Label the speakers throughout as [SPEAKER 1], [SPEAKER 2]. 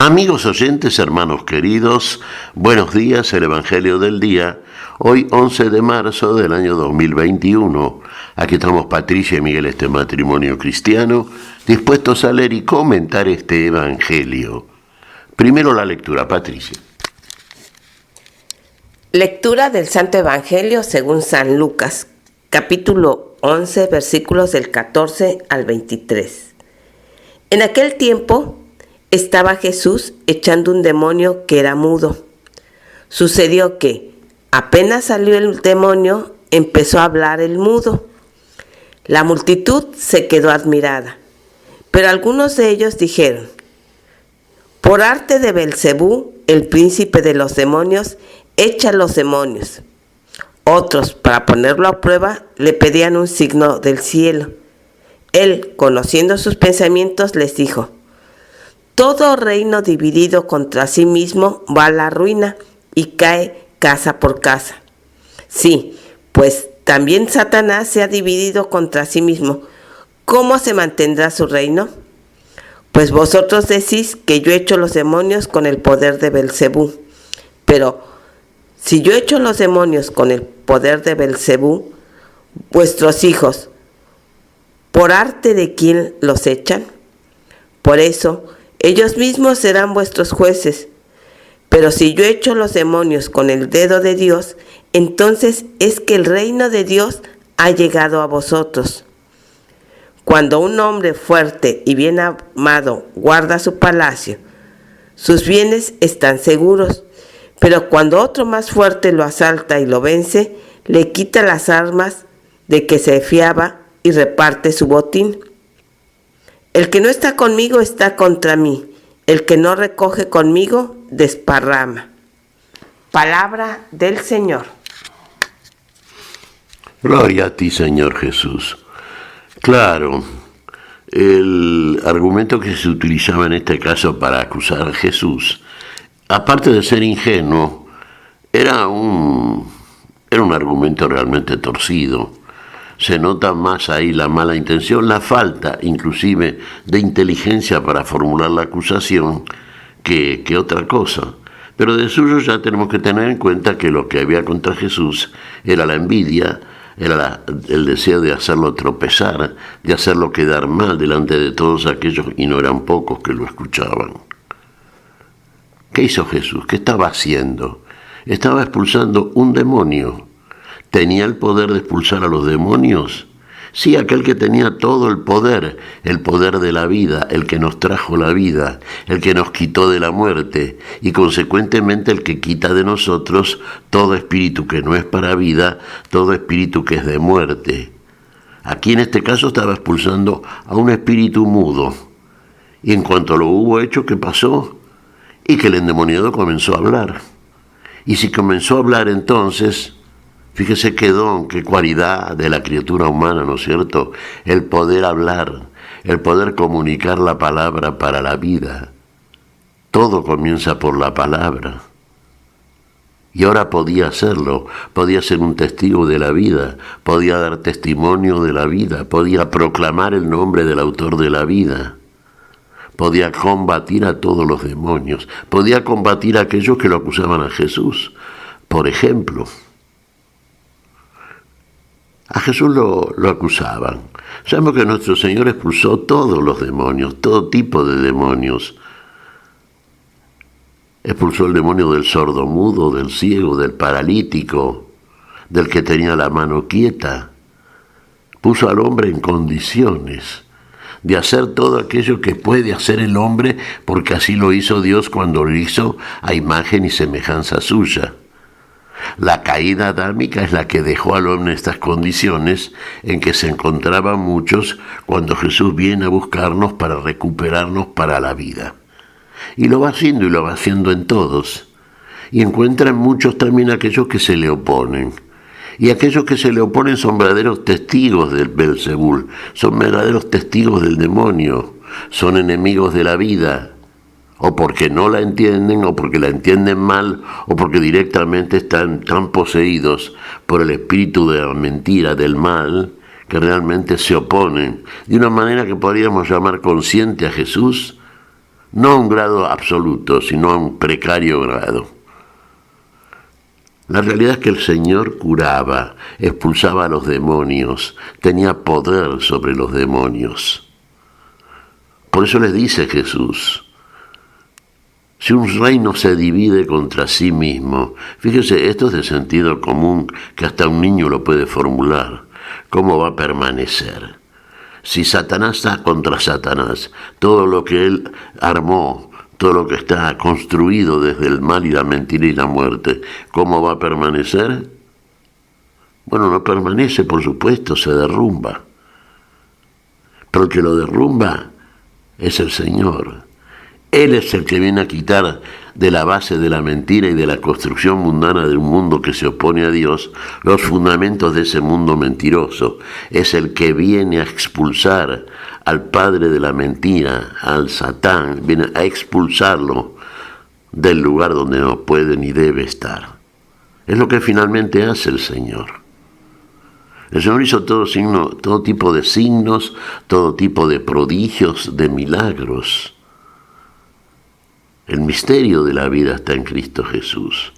[SPEAKER 1] Amigos oyentes, hermanos queridos, buenos días, el Evangelio del Día, hoy 11 de marzo del año 2021. Aquí estamos Patricia y Miguel, este matrimonio cristiano, dispuestos a leer y comentar este Evangelio. Primero la lectura, Patricia.
[SPEAKER 2] Lectura del Santo Evangelio según San Lucas, capítulo 11, versículos del 14 al 23. En aquel tiempo estaba Jesús echando un demonio que era mudo. Sucedió que, apenas salió el demonio, empezó a hablar el mudo. La multitud se quedó admirada, pero algunos de ellos dijeron: por arte de Belcebú, el príncipe de los demonios, echa los demonios. Otros, para ponerlo a prueba, le pedían un signo del cielo. Él, conociendo sus pensamientos, les dijo: todo reino dividido contra sí mismo va a la ruina y cae casa por casa. Sí, pues también Satanás se ha dividido contra sí mismo. ¿Cómo se mantendrá su reino? Pues vosotros decís que yo echo los demonios con el poder de Belcebú. Pero si yo echo los demonios con el poder de Belcebú, vuestros hijos, ¿por arte de quién los echan? Por eso, ellos mismos serán vuestros jueces. Pero si yo echo los demonios con el dedo de Dios, entonces es que el reino de Dios ha llegado a vosotros. Cuando un hombre fuerte y bien amado guarda su palacio, sus bienes están seguros. Pero cuando otro más fuerte lo asalta y lo vence, le quita las armas de que se fiaba y reparte su botín. El que no está conmigo está contra mí. El que no recoge conmigo, desparrama. Palabra del Señor.
[SPEAKER 1] Gloria a ti, Señor Jesús. Claro, el argumento que se utilizaba en este caso para acusar a Jesús, aparte de ser ingenuo, era un argumento realmente torcido. Se nota más ahí la mala intención, la falta inclusive de inteligencia para formular la acusación que otra cosa. Pero de suyo ya tenemos que tener en cuenta que lo que había contra Jesús era la envidia, era el deseo de hacerlo tropezar, de hacerlo quedar mal delante de todos aquellos, y no eran pocos que lo escuchaban. ¿Qué hizo Jesús? ¿Qué estaba haciendo? Estaba expulsando un demonio. ¿Tenía el poder de expulsar a los demonios? Sí, aquel que tenía todo el poder de la vida, el que nos trajo la vida, el que nos quitó de la muerte, y consecuentemente el que quita de nosotros todo espíritu que no es para vida, todo espíritu que es de muerte. Aquí en este caso estaba expulsando a un espíritu mudo, y en cuanto lo hubo hecho, ¿qué pasó? Y que el endemoniado comenzó a hablar. Y si comenzó a hablar entonces, fíjese qué don, qué cualidad de la criatura humana, ¿no es cierto? El poder hablar, el poder comunicar la palabra para la vida. Todo comienza por la palabra. Y ahora podía hacerlo, podía ser un testigo de la vida, podía dar testimonio de la vida, podía proclamar el nombre del autor de la vida. Podía combatir a todos los demonios, podía combatir a aquellos que lo acusaban a Jesús. Por ejemplo, a Jesús lo acusaban. Sabemos que nuestro Señor expulsó todos los demonios, todo tipo de demonios. Expulsó el demonio del sordomudo, del ciego, del paralítico, del que tenía la mano quieta. Puso al hombre en condiciones de hacer todo aquello que puede hacer el hombre, porque así lo hizo Dios cuando lo hizo a imagen y semejanza suya. La caída adámica es la que dejó al hombre en estas condiciones en que se encontraban muchos cuando Jesús viene a buscarnos para recuperarnos para la vida. Y lo va haciendo, y lo va haciendo en todos. Y encuentra en muchos también aquellos que se le oponen. Y aquellos que se le oponen son verdaderos testigos del Belcebú, son verdaderos testigos del demonio, son enemigos de la vida, o porque no la entienden, o porque la entienden mal, o porque directamente están tan poseídos por el espíritu de la mentira, del mal, que realmente se oponen de una manera que podríamos llamar consciente a Jesús, no a un grado absoluto, sino a un precario grado. La realidad es que el Señor curaba, expulsaba a los demonios, tenía poder sobre los demonios. Por eso les dice Jesús, si un reino se divide contra sí mismo, fíjese, esto es de sentido común que hasta un niño lo puede formular, ¿cómo va a permanecer? Si Satanás está contra Satanás, todo lo que él armó, todo lo que está construido desde el mal y la mentira y la muerte, ¿cómo va a permanecer? Bueno, no permanece, por supuesto, se derrumba. Pero el que lo derrumba es el Señor. Él es el que viene a quitar de la base de la mentira y de la construcción mundana de un mundo que se opone a Dios los fundamentos de ese mundo mentiroso. Es el que viene a expulsar al padre de la mentira, al Satán, viene a expulsarlo del lugar donde no puede ni debe estar. Es lo que finalmente hace el Señor. El Señor hizo todo tipo de signos, todo tipo de prodigios, de milagros. El misterio de la vida está en Cristo Jesús.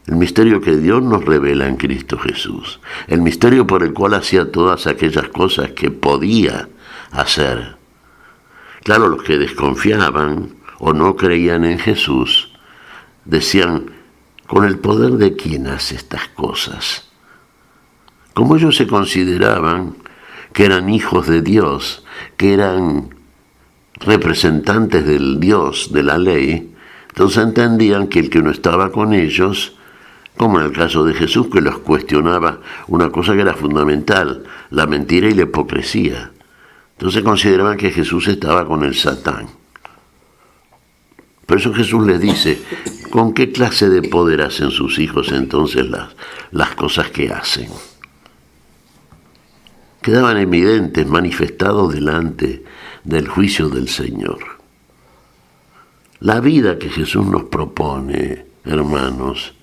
[SPEAKER 1] El misterio que Dios nos revela en Cristo Jesús. El misterio por el cual hacía todas aquellas cosas que podía hacer. Claro, los que desconfiaban o no creían en Jesús, decían, ¿con el poder de quién hace estas cosas? Como ellos se consideraban que eran hijos de Dios, que eran representantes del Dios de la ley, entonces entendían que el que no estaba con ellos, como en el caso de Jesús, que los cuestionaba una cosa que era fundamental, la mentira y la hipocresía. Entonces consideraban que Jesús estaba con el Satán. Por eso Jesús les dice, ¿con qué clase de poder hacen sus hijos entonces las cosas que hacen? Quedaban evidentes, manifestados delante del juicio del Señor. La vida que Jesús nos propone, hermanos,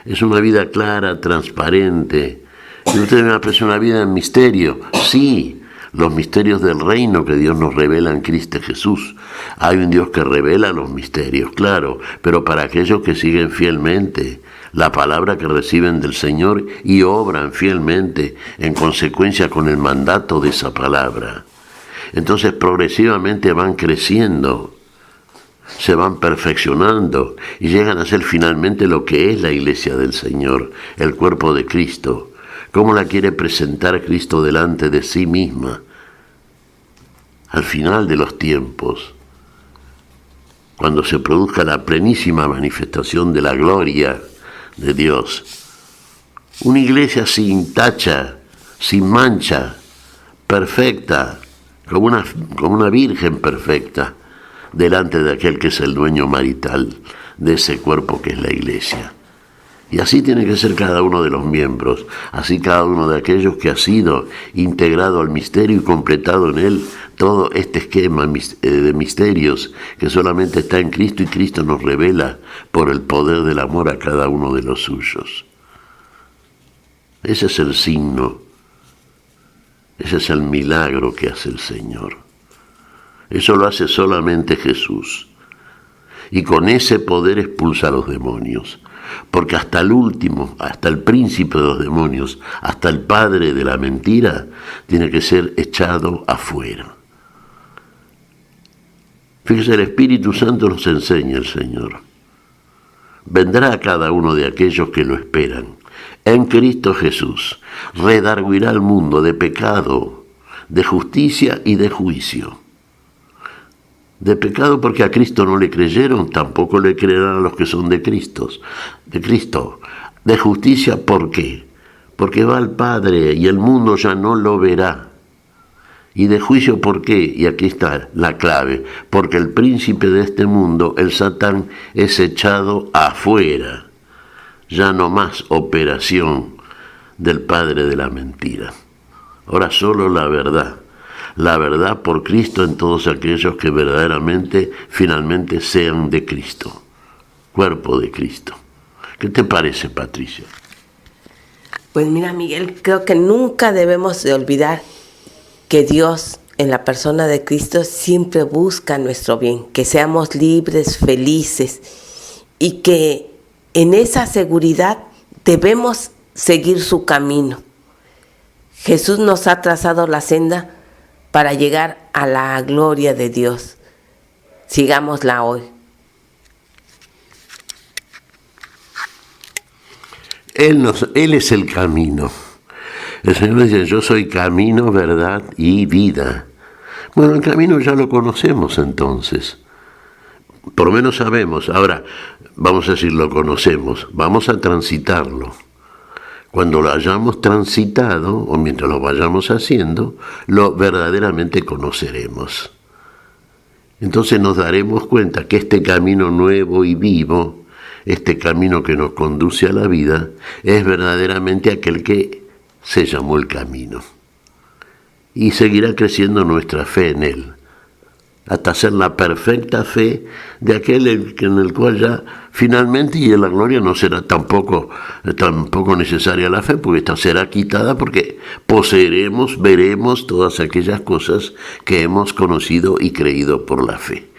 [SPEAKER 1] es una vida clara, transparente. Y ustedes me aprecian una vida en misterio. Sí, los misterios del reino que Dios nos revela en Cristo Jesús. Hay un Dios que revela los misterios, claro, pero para aquellos que siguen fielmente la palabra que reciben del Señor y obran fielmente en consecuencia con el mandato de esa palabra. Entonces progresivamente van creciendo, se van perfeccionando y llegan a ser finalmente lo que es la iglesia del Señor, el cuerpo de Cristo. ¿Cómo la quiere presentar Cristo delante de sí misma? Al final de los tiempos, cuando se produzca la plenísima manifestación de la gloria de Dios, una iglesia sin tacha, sin mancha, perfecta, como una virgen perfecta, delante de aquel que es el dueño marital de ese cuerpo que es la iglesia. Y así tiene que ser cada uno de los miembros, así cada uno de aquellos que ha sido integrado al misterio y completado en él todo este esquema de misterios que solamente está en Cristo y Cristo nos revela por el poder del amor a cada uno de los suyos. Ese es el signo, ese es el milagro que hace el Señor. Eso lo hace solamente Jesús. Y con ese poder expulsa a los demonios. Porque hasta el último, hasta el príncipe de los demonios, hasta el padre de la mentira, tiene que ser echado afuera. Fíjese, el Espíritu Santo nos enseña el Señor. Vendrá a cada uno de aquellos que lo esperan. En Cristo Jesús redarguirá al mundo de pecado, de justicia y de juicio. De pecado porque a Cristo no le creyeron, tampoco le creerán a los que son de Cristo. De justicia, ¿por qué? Porque va al Padre y el mundo ya no lo verá. Y de juicio, ¿por qué? Y aquí está la clave. Porque el príncipe de este mundo, el Satán, es echado afuera. Ya no más operación del padre de la mentira. Ahora solo la verdad. La verdad por Cristo en todos aquellos que verdaderamente, finalmente sean de Cristo, cuerpo de Cristo. ¿Qué te parece, Patricia?
[SPEAKER 2] Pues mira, Miguel, creo que nunca debemos de olvidar que Dios en la persona de Cristo siempre busca nuestro bien, que seamos libres, felices y que en esa seguridad debemos seguir su camino. Jesús nos ha trazado la senda para llegar a la gloria de Dios. Sigámosla hoy.
[SPEAKER 1] Él es el camino. El Señor dice, yo soy camino, verdad y vida. Bueno, el camino ya lo conocemos entonces. Por lo menos sabemos. Ahora, vamos a decir, lo conocemos. Vamos a transitarlo. Cuando lo hayamos transitado, o mientras lo vayamos haciendo, lo verdaderamente conoceremos. Entonces nos daremos cuenta que este camino nuevo y vivo, este camino que nos conduce a la vida, es verdaderamente aquel que se llamó el camino. Y seguirá creciendo nuestra fe en él, hasta ser la perfecta fe de aquel en el cual ya finalmente, y en la gloria no será tampoco necesaria la fe, porque esta será quitada, porque poseeremos, veremos todas aquellas cosas que hemos conocido y creído por la fe.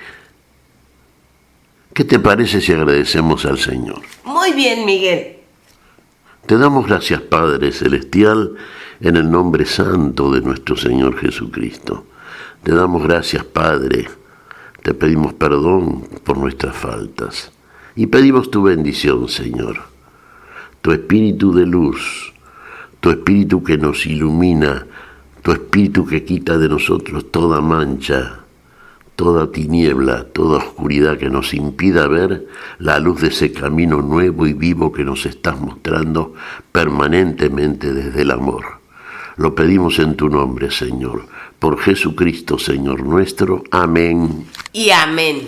[SPEAKER 1] ¿Qué te parece si agradecemos al Señor?
[SPEAKER 2] Muy bien, Miguel.
[SPEAKER 1] Te damos gracias, Padre Celestial, en el nombre santo de nuestro Señor Jesucristo. Te damos gracias, Padre. Te pedimos perdón por nuestras faltas. Y pedimos tu bendición, Señor. Tu espíritu de luz, tu espíritu que nos ilumina, tu espíritu que quita de nosotros toda mancha, toda tiniebla, toda oscuridad que nos impida ver la luz de ese camino nuevo y vivo que nos estás mostrando permanentemente desde el amor. Lo pedimos en tu nombre, Señor, por Jesucristo, Señor nuestro. Amén.
[SPEAKER 2] Y amén.